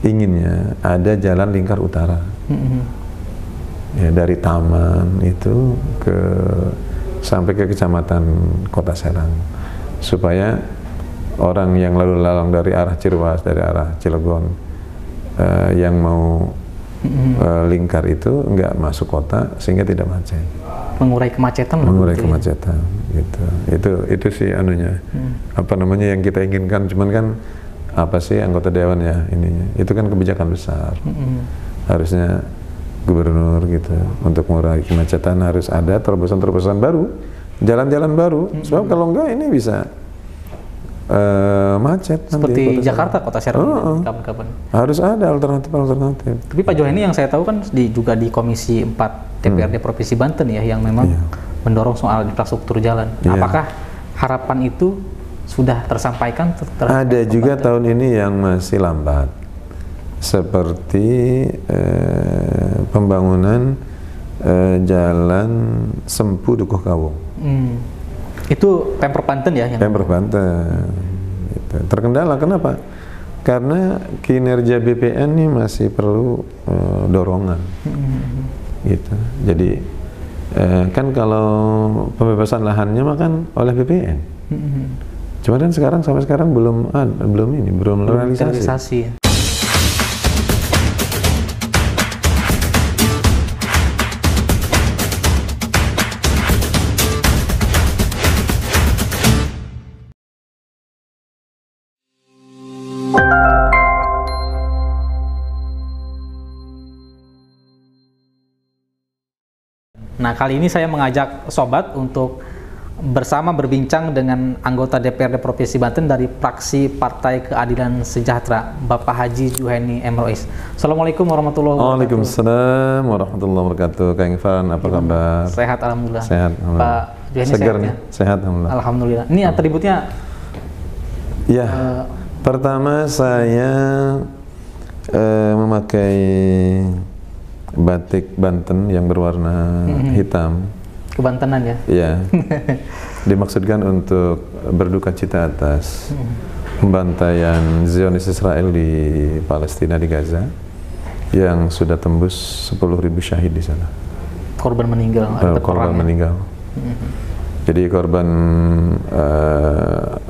inginnya ada jalan lingkar utara. Ya, dari taman itu sampai ke kecamatan Kota Serang, supaya orang yang lalu lalang dari arah Cirwas, dari arah Cilegon, yang mau lingkar itu nggak masuk kota sehingga tidak macet. Mengurai kemacetan. Mengurai kemacetan, gitu. Itu sih anunya, apa namanya yang kita inginkan. Cuman kan apa sih anggota dewan ya ininya? Itu kan kebijakan besar. Harusnya gubernur gitu, untuk mengurangi kemacetan harus ada terobosan-terobosan baru, jalan-jalan baru. Sebab kalau enggak ini bisa macet. Seperti Jakarta, Kota Serang kapan-kapan. Harus ada alternatif. Tapi Pak Johaini yang saya tahu kan juga di Komisi 4 DPRD Provinsi Banten ya, yang memang mendorong soal infrastruktur jalan. Apakah harapan itu sudah tersampaikan? Ada juga tahun ini yang masih lambat, seperti pembangunan jalan Sempu Dukuh Kawung. Itu Pemprov Banten ya? Pemprov Banten. Gitu. Terkendala, kenapa? Karena kinerja BPN ini masih perlu dorongan. Gitu. Jadi kan kalau pembebasan lahannya mah kan oleh BPN. Cuma kan sampai sekarang belum realisasi. Nah, kali ini saya mengajak sobat untuk bersama berbincang dengan anggota DPRD Provinsi Banten dari fraksi Partai Keadilan Sejahtera, Bapak Haji Johaini M. Rois. Assalamualaikum warahmatullahi wabarakatuh. Waalaikumsalam warahmatullahi wabarakatuh. Kang Irfan, apa kabar? Sehat, alhamdulillah. Sehat, alhamdulillah. Pak Johaini segar sehat nih? Ya? Sehat, alhamdulillah. Alhamdulillah. Ini atributnya? Ya, pertama saya memakai batik Banten yang berwarna hitam. Kebantenan ya? Iya. Dimaksudkan untuk berduka cita atas pembantaian Zionis Israel di Palestina, di Gaza, yang sudah tembus 10.000 syahid di sana. Korban meninggal. Korban meninggal. Jadi korban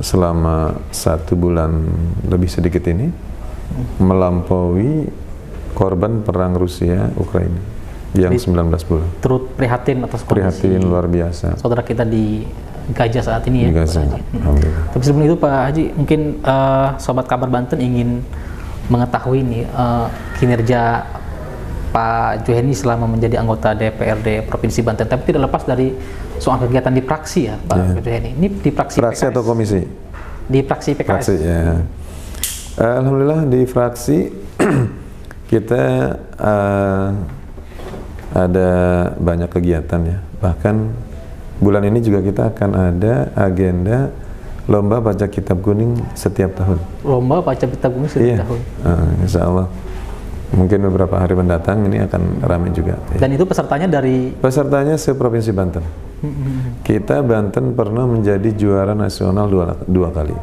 selama 1 bulan lebih sedikit ini melampaui korban perang Rusia Ukraina yang 19 bulan. Turut prihatin atas kondisi luar biasa saudara kita di Gaza saat ini ya. Di Gaza. Tapi sebelum itu Pak Haji, mungkin sobat kabar Banten ingin mengetahui nih kinerja Pak Johaini selama menjadi anggota DPRD Provinsi Banten, tapi tidak lepas dari soal kegiatan di fraksi ya Pak Johaini. Ini di fraksi PKS, atau komisi? Di fraksi PKS. Fraksi, ya. Alhamdulillah di fraksi kita ada banyak kegiatan ya. Bahkan bulan ini juga kita akan ada agenda lomba baca kitab kuning setiap tahun. Lomba baca kitab kuning setiap tahun. Insya Allah. Mungkin beberapa hari mendatang ini akan ramai juga. Dan itu pesertanya dari? Pesertanya se-Provinsi Banten. Kita Banten pernah menjadi juara nasional dua kali.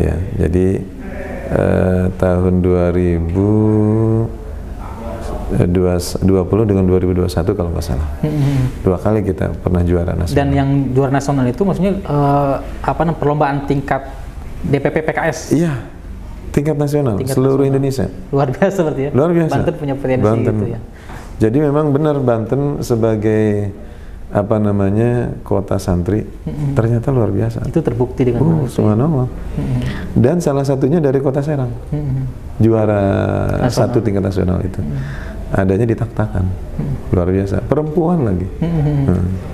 Ya, jadi tahun 2020 dengan 2021 kalau nggak salah. 2 kali kita pernah juara nasional. Dan yang juara nasional itu maksudnya perlombaan tingkat DPP PKS? Iya, tingkat nasional, seluruh Indonesia. Luar biasa berarti ya? Luar biasa. Banten punya potensi gitu ya? Jadi memang benar Banten sebagai kota santri ternyata luar biasa. Itu terbukti dengan subhanallah. Dan salah satunya dari Kota Serang, juara nasional. 1 tingkat nasional itu. Adanya di Tak-Takan, luar biasa. Perempuan lagi.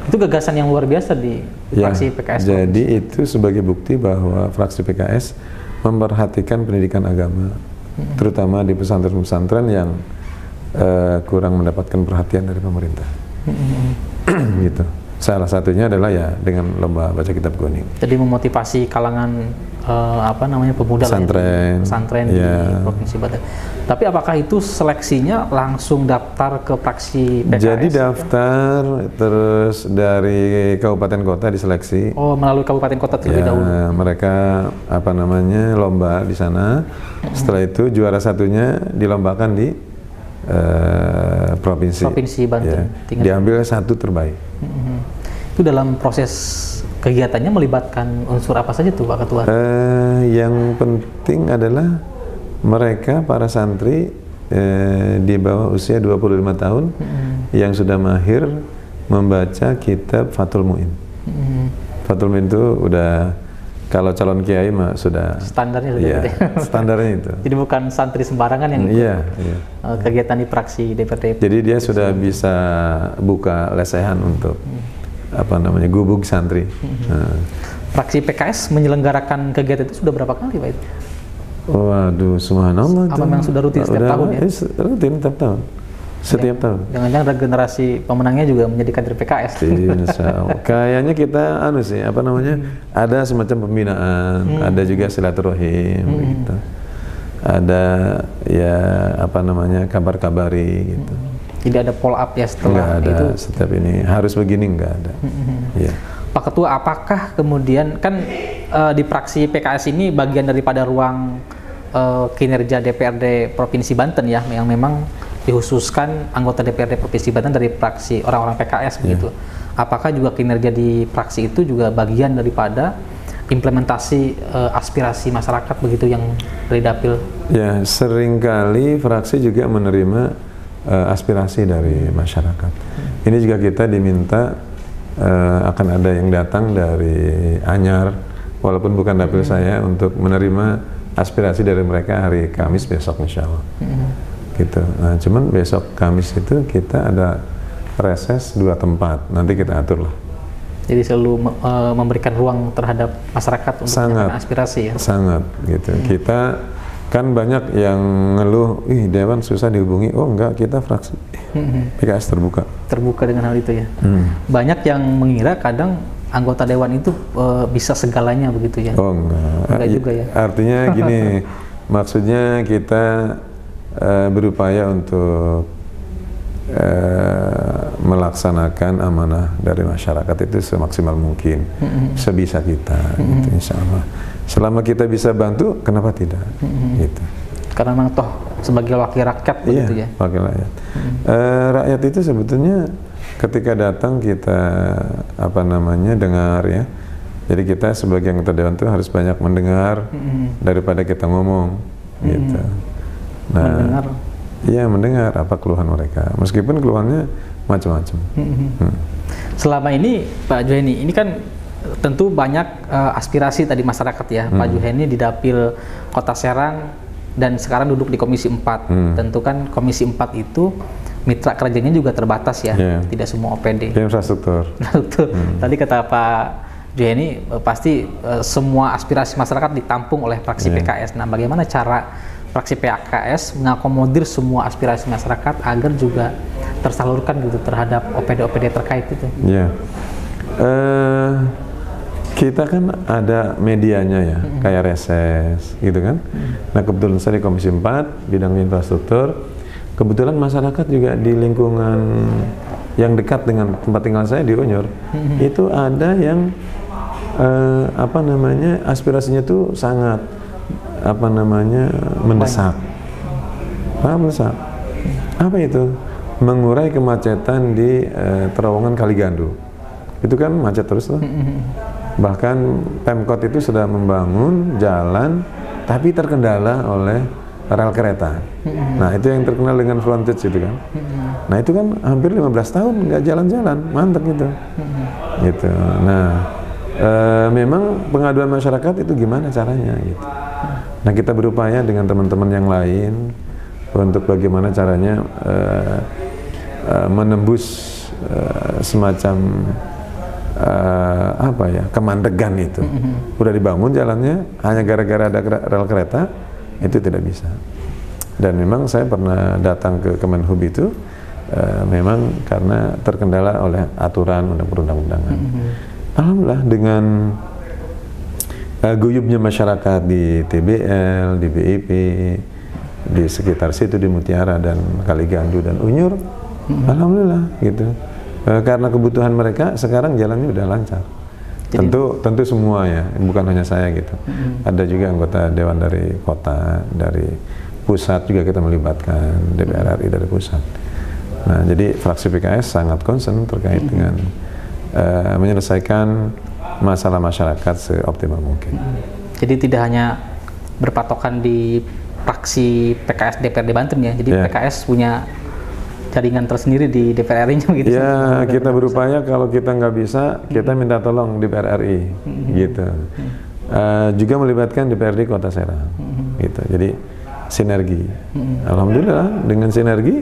Itu gagasan yang luar biasa di fraksi PKS. Jadi itu sebagai bukti bahwa fraksi PKS memperhatikan pendidikan agama, terutama di pesantren-pesantren yang kurang mendapatkan perhatian dari pemerintah. Gitu. Salah satunya adalah ya dengan lomba baca kitab kuning. Jadi memotivasi kalangan pemuda pesantren di Provinsi Banten. Tapi apakah itu seleksinya langsung daftar ke fraksi PKS? Jadi daftar terus dari kabupaten kota diseleksi. Oh, melalui kabupaten kota terlebih dahulu. Mereka lomba di sana. Setelah itu juara satunya dilombakan di provinsi Banten. Diambil satu terbaik. Itu dalam proses kegiatannya melibatkan unsur apa saja tuh Pak Ketua? Yang penting adalah mereka para santri di bawah usia 25 tahun yang sudah mahir membaca kitab Fathul Mu'in. Fathul Mu'in itu udah, kalau calon kiai mah sudah standarnya sudah ya, standarnya itu. Jadi bukan santri sembarangan yang kegiatan di fraksi DPRD. Jadi dia sudah bisa buka lesehan untuk gubuk santri. Fraksi PKS menyelenggarakan kegiatan itu sudah berapa kali Pak itu? Waduh, subhanallah. Apa memang sudah rutin setiap tahun ya? Rutin setiap tahun. Setiap tahun. Jangan-jangan regenerasi pemenangnya juga menjadi kader PKS. Insya Allah. Kayaknya kita ada semacam pembinaan, ada juga silaturahim, gitu. Ada kabar-kabari gitu. Jadi ada follow up ya setelah nggak ada, itu? Setiap ini harus begini nggak ada. Ya. Pak Ketua, apakah kemudian kan di fraksi PKS ini bagian daripada ruang kinerja DPRD Provinsi Banten ya, yang memang dikhususkan anggota DPRD Provinsi Banten dari fraksi orang-orang PKS begitu. Apakah juga kinerja di fraksi itu juga bagian daripada implementasi aspirasi masyarakat begitu yang dari dapil? Ya, seringkali fraksi juga menerima aspirasi dari masyarakat. Ini juga kita diminta akan ada yang datang dari Anyar, walaupun bukan dapil saya, untuk menerima aspirasi dari mereka hari Kamis besok insya Allah. Gitu. Nah, cuman besok Kamis itu kita ada reses 2 tempat, nanti kita atur lah. Jadi selalu memberikan ruang terhadap masyarakat untuk menyampaikan aspirasi ya? Sangat gitu. Kita kan banyak yang ngeluh, Dewan susah dihubungi. Oh enggak, kita fraksi PKS terbuka dengan hal itu ya. Banyak yang mengira kadang anggota Dewan itu bisa segalanya begitu ya. Oh enggak juga ya. Artinya gini, maksudnya kita berupaya untuk melaksanakan amanah dari masyarakat itu semaksimal mungkin, sebisa kita, gitu, insya Allah. Selama kita bisa bantu, kenapa tidak? Gitu. Karena memang toh sebagai wakil rakyat begitu ya. Wakil rakyat. Rakyat itu sebetulnya ketika datang kita dengar ya. Jadi kita sebagai anggota dewan itu harus banyak mendengar daripada kita ngomong, gitu. Nah, mendengar. Iya, mendengar apa keluhan mereka, meskipun keluhannya macam-macam. Selama ini Pak Juheni, ini kan tentu banyak aspirasi tadi masyarakat ya. Pak Juheni di dapil Kota Serang dan sekarang duduk di Komisi 4. Tentu kan Komisi 4 itu mitra kerjanya juga terbatas ya, tidak semua OPD. Infrastruktur. Tadi kata Pak Juheni, pasti semua aspirasi masyarakat ditampung oleh fraksi PKS. Nah, bagaimana cara fraksi PKS mengakomodir semua aspirasi masyarakat agar juga tersalurkan gitu terhadap OPD-OPD terkait itu? Ya, kita kan ada medianya ya, kayak reses gitu kan. Nah, kebetulan saya di Komisi 4 bidang infrastruktur. Kebetulan masyarakat juga di lingkungan yang dekat dengan tempat tinggal saya di Unyur, itu ada yang aspirasinya tuh sangat mendesak. Mendesak. Apa itu? Mengurai kemacetan di terowongan Kaligandu. Itu kan macet terus tuh. Bahkan Pemkot itu sudah membangun jalan tapi terkendala oleh rel kereta. Nah, itu yang terkenal dengan frontage itu kan. Nah, itu kan hampir 15 tahun nggak jalan-jalan, mantep gitu. Gitu. Nah, memang pengaduan masyarakat itu gimana caranya gitu. Nah, kita berupaya dengan teman-teman yang lain untuk bagaimana caranya menembus semacam kemandegan itu. Udah dibangun jalannya, hanya gara-gara ada rel kereta, itu tidak bisa. Dan memang saya pernah datang ke Kemenhub itu, memang karena terkendala oleh aturan perundang-undangan. Alhamdulillah dengan guyubnya masyarakat di TBL, di BIP, di sekitar situ, di Mutiara dan Kaligandu dan Unyur, alhamdulillah gitu. Karena kebutuhan mereka sekarang jalannya udah lancar. Jadi, tentu semua ya, bukan hanya saya gitu. Ada juga anggota dewan dari kota, dari pusat juga kita melibatkan, DPR RI dari pusat. Nah, jadi fraksi PKS sangat concern terkait dengan menyelesaikan masalah masyarakat seoptimal mungkin. Jadi tidak hanya berpatokan di fraksi PKS DPRD Banten ya, jadi PKS punya jaringan tersendiri di DPR RI-nya gitu. Ya, kita berupaya kalau kita nggak bisa, kita minta tolong DPR RI, gitu. Juga melibatkan DPRD Kota Serang, gitu. Jadi sinergi. Alhamdulillah dengan sinergi,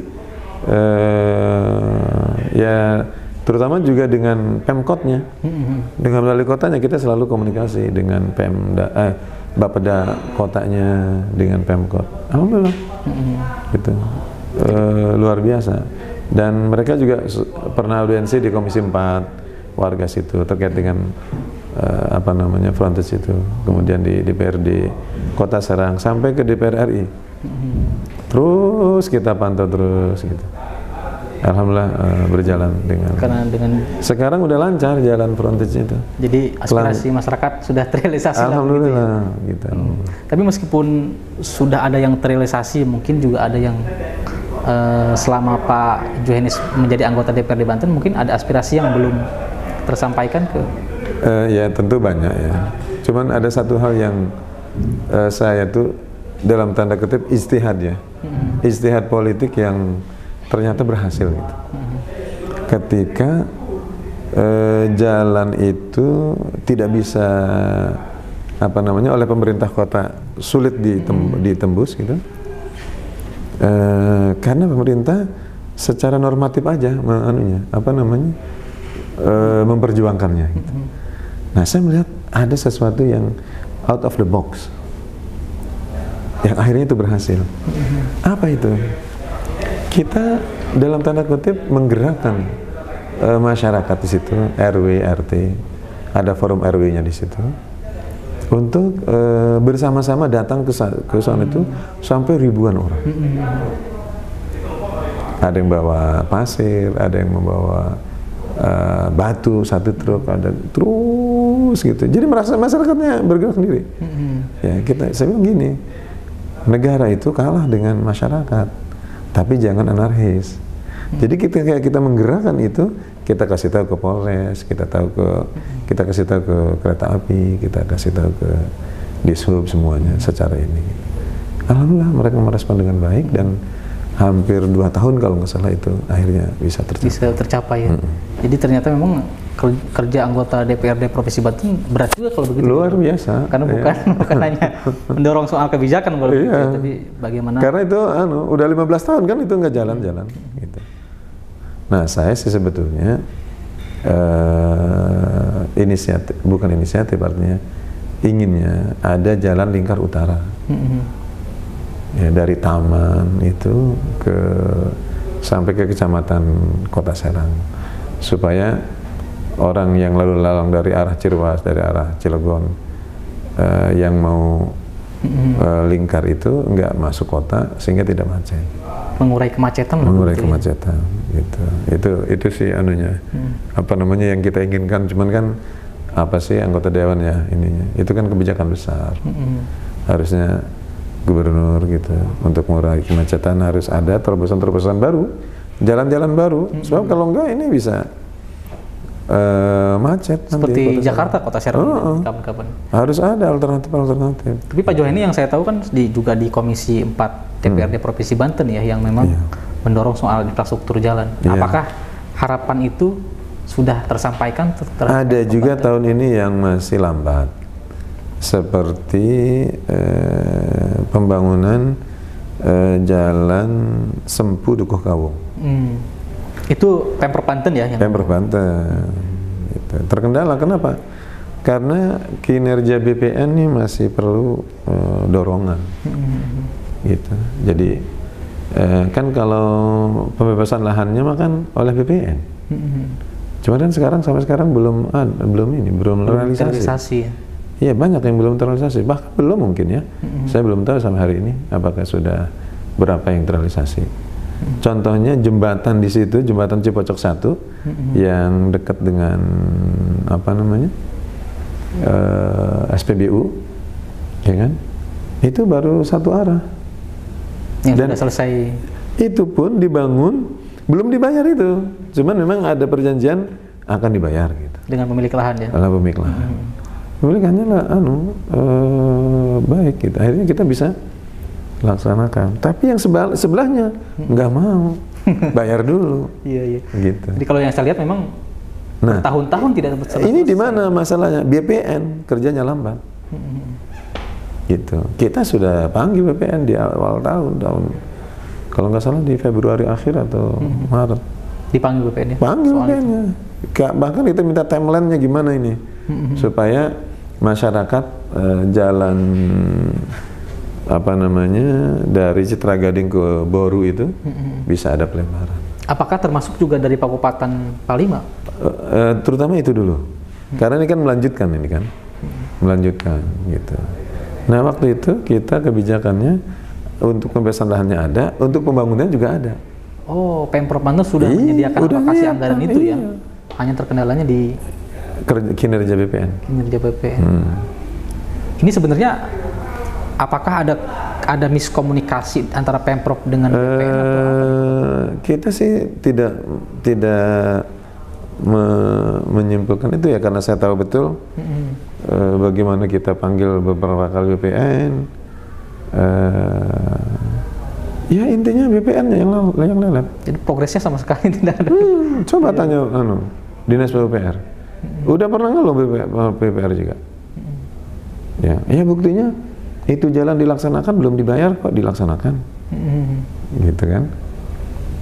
ya terutama juga dengan Pemkotnya, dengan wali kotanya kita selalu komunikasi dengan Bapeda kotanya dengan Pemkot. Alhamdulillah, gitu. Luar biasa. Dan mereka juga pernah audiensi di Komisi 4 warga situ terkait dengan frontage itu, kemudian di DPRD Kota Serang sampai ke DPR RI. Terus kita pantau terus gitu. Alhamdulillah berjalan dengan sekarang udah lancar jalan frontage itu. Jadi aspirasi masyarakat sudah terrealisasi. Alhamdulillah gitu. Tapi meskipun sudah ada yang terrealisasi, mungkin juga ada yang selama Pak Johannes menjadi anggota DPRD Banten mungkin ada aspirasi yang belum tersampaikan ke. Ya tentu banyak ya. Cuman ada satu hal yang saya tuh dalam tanda kutip ijtihad ya. Ijtihad politik yang ternyata berhasil gitu. Ketika jalan itu tidak bisa oleh pemerintah kota sulit ditembus gitu. Karena pemerintah secara normatif aja memperjuangkannya gitu. Nah, saya melihat ada sesuatu yang out of the box yang akhirnya itu berhasil. Apa itu? Kita dalam tanda kutip menggerakkan masyarakat di situ, RW, RT, ada forum RW-nya di situ, untuk bersama-sama datang ke sana itu sampai ribuan orang. Ada yang bawa pasir, ada yang membawa batu, satu truk, ada terus gitu. Jadi merasa masyarakatnya bergerak sendiri. Ya saya bilang gini, negara itu kalah dengan masyarakat, tapi jangan anarkis. Jadi kita menggerakkan itu, kita kasih tahu ke Polres, kita kasih tahu ke kereta api, kita kasih tahu ke Dishub semuanya secara ini. Alhamdulillah mereka merespon dengan baik dan hampir 2 tahun kalau nggak salah itu akhirnya bisa tercapai. Ya. Jadi ternyata memang kerja anggota DPRD Provinsi Banten berat juga kalau begitu. Luar biasa. Karena bukan hanya mendorong soal kebijakan kalau begitu, tapi bagaimana. Karena itu udah 15 tahun kan itu nggak jalan-jalan gitu. Nah, saya sih sebetulnya bukan inisiatif artinya inginnya ada jalan lingkar utara. Ya, dari taman itu sampai ke kecamatan Kota Serang, supaya orang yang lalu lalang dari arah Cirwas, dari arah Cilegon yang mau lingkar itu nggak masuk kota sehingga tidak macet. Mengurai kemacetan. Gitu. Itu sih yang kita inginkan. Cuman kan apa sih anggota dewan ya ininya? Itu kan kebijakan besar. Harusnya gubernur gitu untuk mengurangi kemacetan harus ada terobosan-terobosan baru, jalan-jalan baru. Sebab kalau enggak ini bisa macet. Seperti nanti, Jakarta, Kota Serang kapan-kapan. Harus ada alternatif. Tapi Pak Johannes yang saya tahu kan juga di Komisi 4 DPRD Provinsi Banten ya, yang memang mendorong soal infrastruktur jalan. Apakah harapan itu sudah tersampaikan? Ada juga tahun ini yang masih lambat. Seperti pembangunan jalan Sempu Dukuh Kawung. Itu Pemprov Banten ya? Pemprov Banten. Gitu. Terkendala, kenapa? Karena kinerja BPN ini masih perlu dorongan. Gitu. Jadi Kan kalau pembebasan lahannya mah kan oleh BPN. Cuma kan sampai sekarang belum realisasi. Iya, banyak yang belum terrealisasi, bahkan belum mungkin ya. Saya belum tahu sampai hari ini apakah sudah berapa yang terrealisasi. Contohnya jembatan di situ, jembatan Cipocok 1 yang dekat dengan apa namanya SPBU, ya kan? Itu baru satu arah. Yang dan sudah selesai. Itu pun dibangun belum dibayar itu. Cuman memang ada perjanjian akan dibayar gitu. Dengan pemilik lahan ya. Dengan pemilik lahan. Pemilikannya lah baik gitu. Akhirnya kita bisa laksanakan. Tapi yang sebelahnya nggak mau bayar dulu. Iya. Gitu. Jadi kalau yang saya lihat memang bertahun-tahun tidak dapat selesai. Ini di mana masalahnya? BPN kerjanya lambat. Gitu. Kita sudah panggil BPN di awal tahun kalau nggak salah di Februari akhir atau Maret. Apa BPN-nya? Panggil BPN-nya. Bahkan kita minta timeline-nya gimana ini supaya masyarakat jalan apa namanya dari Citra Gading ke Boru itu bisa ada pelebaran. Apakah termasuk juga dari Kabupaten Palima? Terutama itu dulu, karena ini kan melanjutkan melanjutkan gitu. Nah waktu itu kita kebijakannya untuk pembebasan lahannya ada, untuk pembangunan juga ada. Oh, Pemprov Banten sudah menyediakan alokasi anggaran itu ya? Hanya terkendalanya di kinerja BPN. Ini sebenarnya apakah ada miskomunikasi antara Pemprov dengan BPN? Kita sih tidak menyimpulkan itu ya, karena saya tahu betul bagaimana kita panggil beberapa kali BPN. Ya intinya BPN yang lelet. Jadi progresnya sama sekali tidak ada. Coba tanya Dinas PUPR. Udah pernah nggak lo PUPR juga? Ya buktinya itu jalan dilaksanakan belum dibayar kok dilaksanakan. Gitu kan.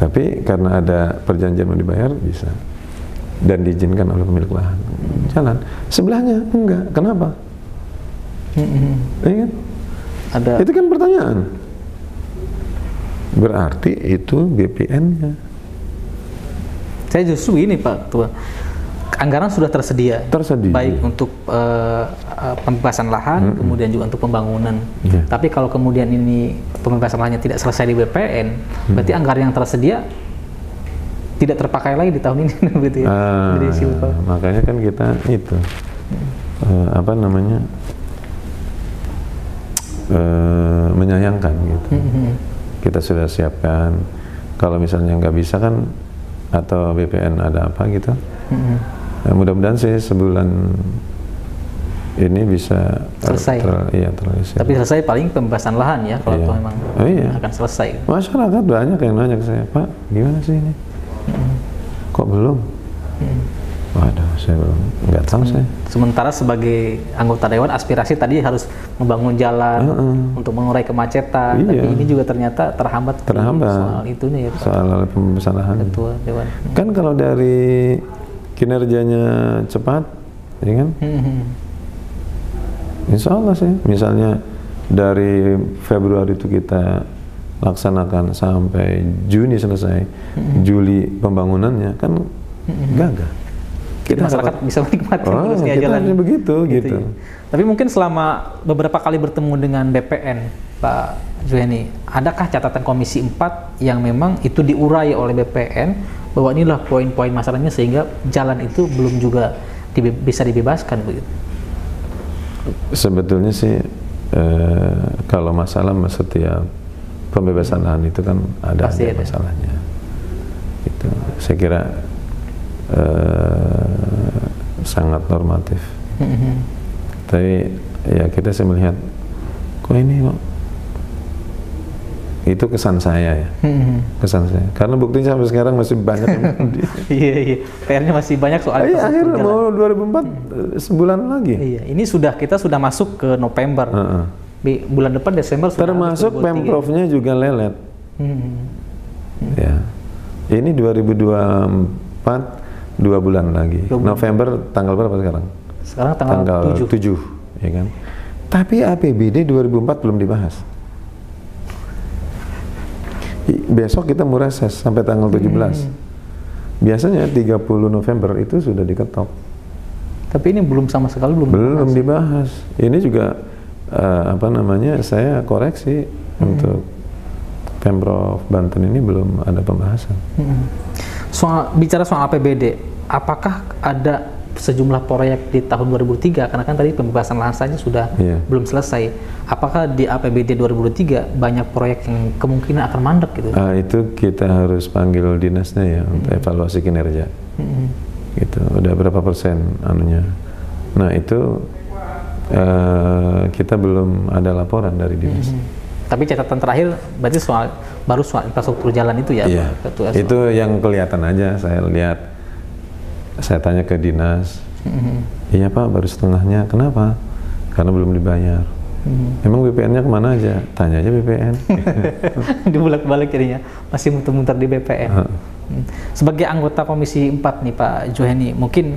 Tapi karena ada perjanjian mau dibayar bisa. Dan diizinkan oleh pemilik lahan. Jalan. Sebelahnya enggak. Kenapa? Ingat? Itu kan pertanyaan. Berarti itu BPN-nya. Saya justru ini Pak Ketua, anggaran sudah tersedia. Baik untuk pembebasan lahan, kemudian juga untuk pembangunan. Tapi kalau kemudian ini pembebasan lahannya tidak selesai di BPN, berarti anggaran yang tersedia tidak terpakai lagi di tahun ini, begitu ya? Makanya kan kita itu apa namanya menyayangkan gitu. Kita sudah siapkan, kalau misalnya nggak bisa kan, atau BPN ada apa gitu, mudah-mudahan sih sebulan ini bisa selesai. Terrealisasi. Tapi selesai paling pembebasan lahan ya, kalau memang akan selesai. Masyarakat banyak yang nanya ke saya, Pak, gimana sih ini? Kok belum? Waduh, saya belum, nggak tahu saya. Sementara sebagai anggota dewan, aspirasi tadi harus membangun jalan untuk mengurai kemacetan, tapi ini juga ternyata terhambat soal itunya ya Pak. Soal pembebasan lahan. Ketua dewan. Kan kalau dari kinerjanya cepat, ya kan? Insya Allah sih, misalnya dari Februari itu kita laksanakan sampai Juni selesai, Juli pembangunannya kan gagah. Kita masyarakat bisa menikmati jalan begitu gitu. Ya. Tapi mungkin selama beberapa kali bertemu dengan BPN, Pak Zuheni, adakah catatan Komisi 4 yang memang itu diurai oleh BPN bahwa inilah poin-poin masalahnya sehingga jalan itu belum juga bisa dibebaskan begitu? Sebetulnya sih kalau masalah setiap pembebasan lahan itu kan ada masalahnya. Itu saya kira sangat normatif. Tapi ya kita sih melihat kok ini kok itu kesan saya ya, kesan saya. Karena buktinya sampai sekarang masih banyak yang iya, PR-nya masih banyak soal. Akhirnya mau 2004 sebulan lagi. Iya, ini kita sudah masuk ke November. Bulan depan Desember sudah termasuk Pemprovnya juga lelet. Ya, ini 2024 2 bulan lagi. November tanggal berapa sekarang? Sekarang tanggal 7, ya kan? Tapi APBD 2004 belum dibahas. Besok kita mau reses sampai tanggal 17. Biasanya 30 November itu sudah diketok. Tapi ini belum sama sekali belum dibahas. Ini juga apa namanya, saya koreksi untuk Pemprov Banten ini belum ada pembahasan. Bicara soal APBD, apakah ada sejumlah proyek di tahun 2003, karena kan tadi pembebasan lahan saja sudah belum selesai. Apakah di APBD 2023 banyak proyek yang kemungkinan akan mandek gitu? Itu kita harus panggil dinasnya ya untuk evaluasi kinerja. Gitu. Udah berapa persen anunya. Nah itu kita belum ada laporan dari dinas. Tapi catatan terakhir berarti baru soal infrastruktur jalan itu ya? Iya. Itu yang kelihatan aja. Saya tanya ke dinas, iya Pak baru setengahnya, kenapa? Karena belum dibayar. Emang BPN-nya kemana aja? Tanya aja BPN. Dibulak-balik jadinya, masih muter-muter di BPN. Sebagai anggota Komisi 4 nih Pak Juheni, mungkin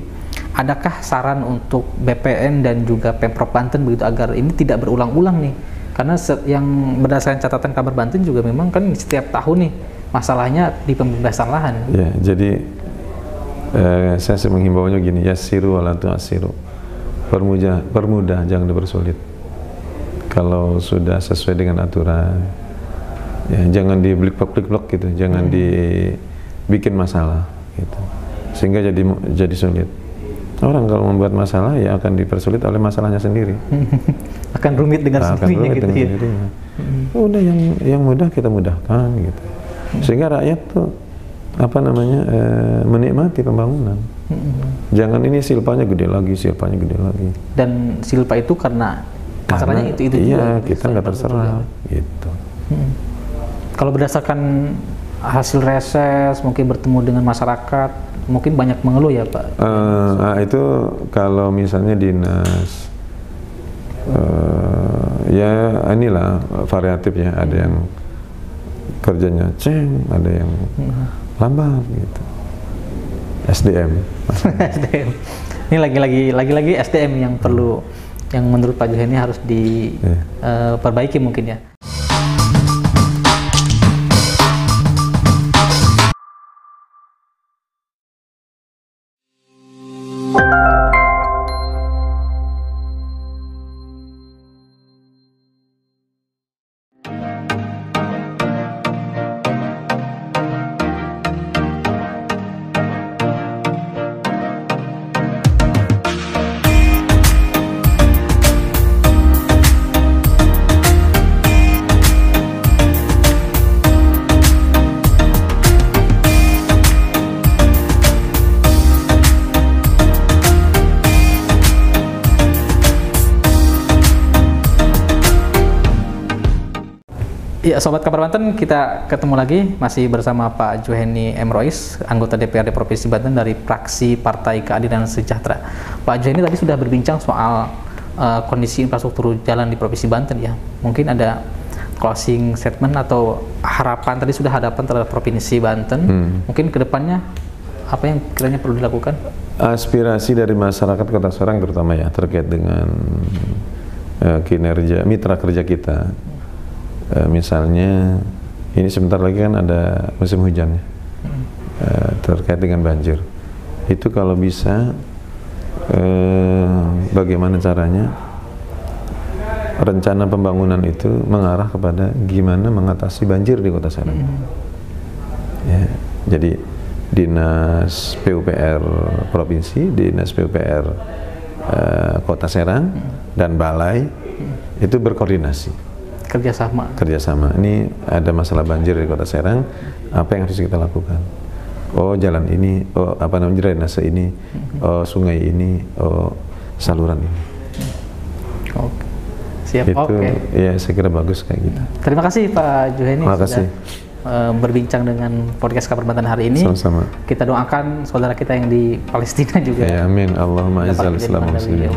adakah saran untuk BPN dan juga Pemprov Banten begitu agar ini tidak berulang-ulang nih? Karena yang berdasarkan catatan Kabar Banten juga memang kan setiap tahun nih masalahnya di pembebasan lahan. Ya, jadi saya menghimbaunya gini, yassiru wala tu'assiru. Permudah, jangan dipersulit. Kalau sudah sesuai dengan aturan, ya jangan diblik-blok gitu, jangan dibikin masalah gitu. Sehingga jadi sulit. Orang kalau membuat masalah ya akan dipersulit oleh masalahnya sendiri. Akan rumit dengan sendirinya gitu ya. Udah yang mudah kita mudahkan gitu. Sehingga rakyat tuh menikmati pembangunan. Jangan ini silpanya gede lagi. Dan silpa itu karena masalahnya itu iya, juga. Kita nggak terserah gitu. Kalau berdasarkan hasil reses, mungkin bertemu dengan masyarakat, mungkin banyak mengeluh ya Pak? Itu kalau misalnya dinas, ya inilah variatif ya, ada yang kerjanya ada yang lambat gitu. SDM. SDM. Ini lagi-lagi SDM yang perlu, yang menurut Pak Juheni harus diperbaiki mungkin ya. Ya, Sobat Kabar Banten, kita ketemu lagi masih bersama Pak Juheni M. Rois, anggota DPRD Provinsi Banten dari fraksi Partai Keadilan Sejahtera. Pak Juheni tadi sudah berbincang soal kondisi infrastruktur jalan di Provinsi Banten ya. Mungkin ada closing statement atau harapan, tadi sudah harapan terhadap Provinsi Banten. Mungkin kedepannya apa yang kiranya perlu dilakukan? Aspirasi dari masyarakat Kota Serang terutama ya terkait dengan kinerja mitra kerja kita. Misalnya ini sebentar lagi kan ada musim hujan ya, terkait dengan banjir. Itu kalau bisa bagaimana caranya rencana pembangunan itu mengarah kepada gimana mengatasi banjir di Kota Serang. Ya, jadi Dinas PUPR Provinsi, Dinas PUPR Kota Serang dan Balai itu berkoordinasi. Kerjasama. Ini ada masalah banjir di Kota Serang, apa yang harus kita lakukan? Oh jalan ini, oh apa namanya drainase ini, oh sungai ini, oh saluran ini. Oke. Siap. Itu ya saya kira bagus kayak gitu. Terima kasih Pak Juheni. Terima kasih. Berbincang dengan podcast Kabar Banten hari ini. Sama-sama. Kita doakan saudara kita yang di Palestina juga. Ya, amin. Allahumma izzal Islam muslimin.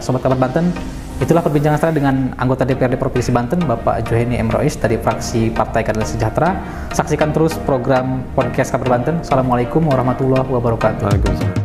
Sobat Kabar Banten, itulah perbincangan saya dengan anggota DPRD Provinsi Banten, Bapak Juheni M. Rois dari fraksi Partai Keadilan Sejahtera. Saksikan terus program podcast Kabar Banten. Assalamualaikum warahmatullahi wabarakatuh. Waalaikumsalam.